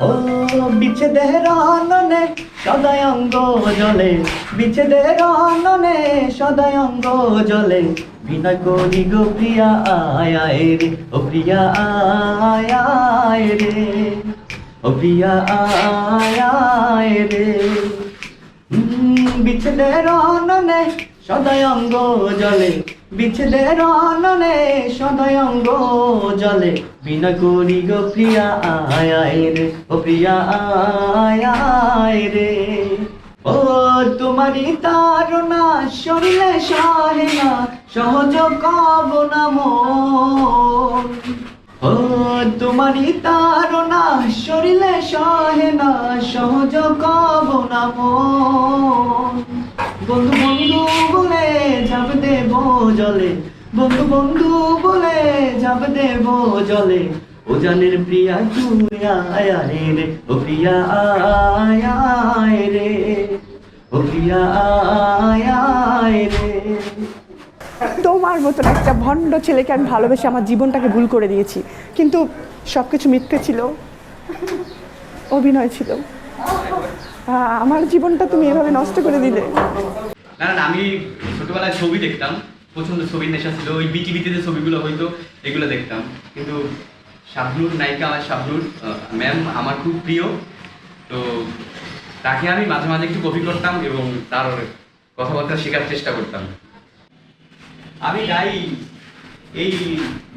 ও বিচ্ছেদের আননে সদাই অঙ্গ জলে, বিচ্ছেদের আননে সদাই অঙ্গ জলে, বিনয় করি গো প্রিয়া আয় আয় রে, ও প্রিয়া আয় আয় রে, ও প্রিয়া আয় আয় রে। বিচ্ছেদের আননে সদাই অঙ্গ জলে, বিচ্ছেদের আননে সদাই অঙ্গ জলে, বিনয় করি গো প্রিয়া আয় আয় রে, ও প্রিয়া আয় আয় রে। ও তোমারি তাড়না শরীরে সহে না, সহজ কব না মন। ও তোমারি তাড়না শরীরে সহে না, সহজ কব না মন। বন্ধু বন্ধু বলে ঝাঁপ দেব জলে, বন্ধু বন্ধু বলে ঝাঁপ দেব জলে, ও জানের প্রিয়া তুই আয় আয় রে, ও প্রিয়া আয় আয় রে, ও প্রিয়া আয় আয় রে। তোমার মতন একটা ভণ্ড ছেলেকে আমি ভালোবেসে আমার জীবনটাকে ভুল করে দিয়েছি, কিন্তু সব কিছু মিথ্যে ছিল, অভিনয় ছিল। আমার জীবনটা তুমি এভাবে নষ্ট করে দিলে। না না, আমি ছোটবেলায় ছবি দেখতাম, প্রচন্ড ছবির নেশা ছিল। ওই বিটিভিতে যে ছবিগুলো হয়তো এগুলো দেখতাম, কিন্তু শাবনূর নায়িকা, আমার শাবনূর ম্যাম আমার খুব প্রিয়। তো তাকে আমি মাঝে মাঝে একটু কপি করতাম এবং তার কথাবার্তা শেখার চেষ্টা করতাম। আমি গাই, এই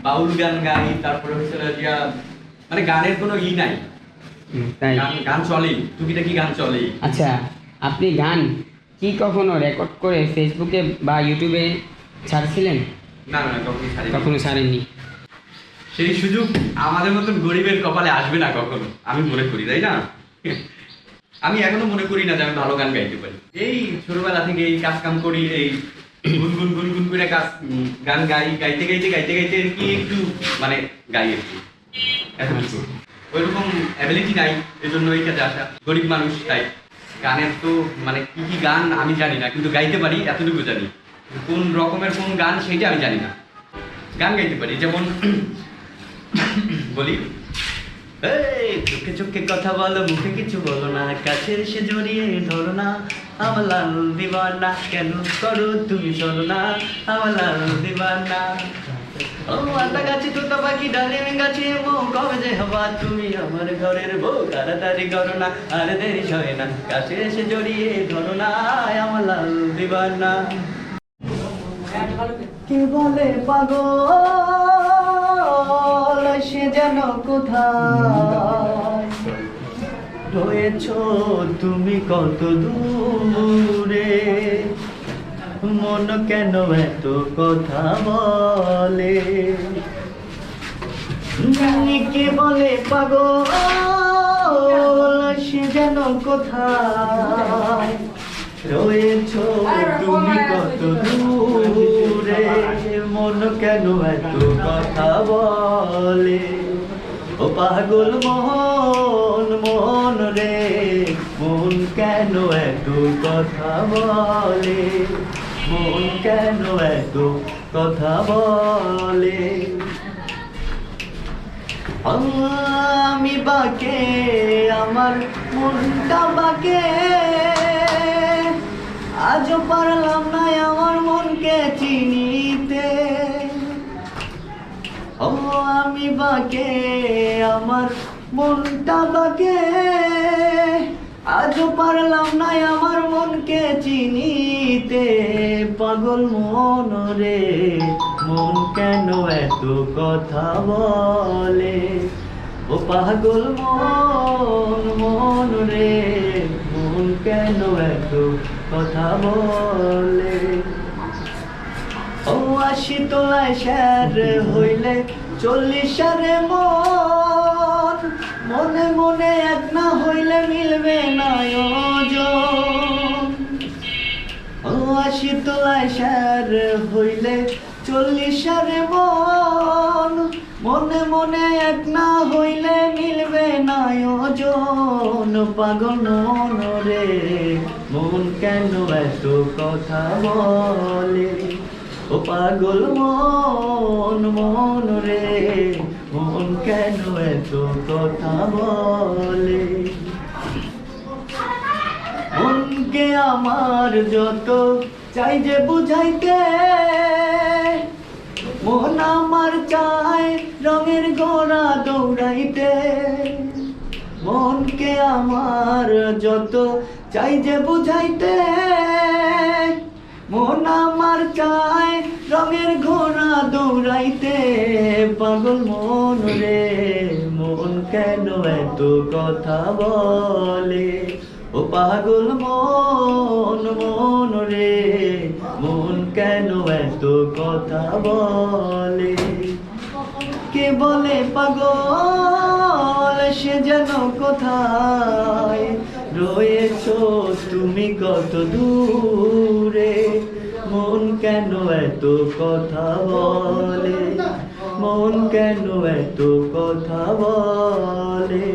বাউল গান গাই, তারপরে হচ্ছে যে মানে গানের কোনো ই নাই, তাই গান চলেই, টুকিটাকি গান চলেই। আচ্ছা, আপনি গান কি কখনো রেকর্ড করে ফেসবুকে বা ইউটিউবে ছাড়ছিলেন? না না, কখনো ছাড়েননি। সেই সুযোগ আমাদের মতন গরিবের কপালে আসবে না কখনো, আমি মনে করি, তাই না? আমি এখনো মনে করি না যে আমি ভালো গান গাইতে পারি। এই ছোটবেলা থেকে এই কাজ কাম করি, এই গুনগুন গুনগুন করে গান গাই, গাইতে গাইতে গাইতে গাইতে কি একটু মানে গাই একটু, এত কিছু ওইরকম অ্যাবিলিটি নাই, এই জন্য এই কাজে আসা। গরিব মানুষ, তাই গানের তো মানে কি কি গান আমি জানি না, কিন্তু গাইতে পারি এতটুকু জানি। কোন রকমের কোন গান সেটা আমি জানি না, গান গাইতে পারি। যেমন বলি, চোখে চোখে কথা বলো, মুখে কিছু বলো না, কাছে এসে জড়িয়ে ধরো না, আমার লাল দিবানা, কেন করো তুমি চলো না, আমার লাল দিবানা। ও আতা গাছে তোতা পাখি ডালে গাছে মো, কবে যে হবা তুমি আমার ঘরের বউ, তাড়াতাড়ি করো না, আর দেরি সয় না, কাছে এসে জড়িয়ে ধরো না, আমার লাল দিবানা। কে বলে পাগল সে যেন কোথায় রয়েছ তুমি কত দূরে, মন কেন এত কথা বলে। কে বলে পাগল সে যেন কোথায় রয়েছ তুমি কত দূরে, মন কেন এত কথা বলে। ও পাগল মন মন রে, মন কেন এত কথা বলে, মন কেন এত কথা বলে। আমি বাকে, আমার মনটা বাকে, আজও পারলাম না আমার মনকে চিনিতে। ও আমি বাকে, আমার মনটা বাকে, আজও পারলাম না আমার মনকে চিনিতে। পাগল মন রে, মন কেন এত কথা বলে। ও পাগল মন মন রে, মন কেন এত কথা বলে। ও ৮০ তোলায় স্যার হইলে ৪০ সারে মন, মনে মনে এক না হইলে মিলবে না ওজন। ও ৮০ তোলায় স্যার হইলে ৪০ সারে মন, মনে মনে এক না হইলে মিলবে না ওজন। পাগল মন রে, মন কেন এত কথা বলে। ও পাগল মন মন রে, মন কেন এত কথা বলে। মনকে আমার যত চাই যে বুঝাইতে, মন আমার চায় রঙের ঘোড়া দৌড়াইতে। মনকে আমার যত চাই যে বুঝাইতে, মন আমার চায় রঙের ঘোড়া দৌড়াইতে। পাগল মন রে, মন কেন এত কথা বলে। ও পাগল মন, মন রে, মন কেন এত কথা বলে। কে বলে পাগল, সে যেন কোথায় রয়েছো তুমি কত দূরে। মন কেন এত কথা বলে, মন কেন এত কথা বলে।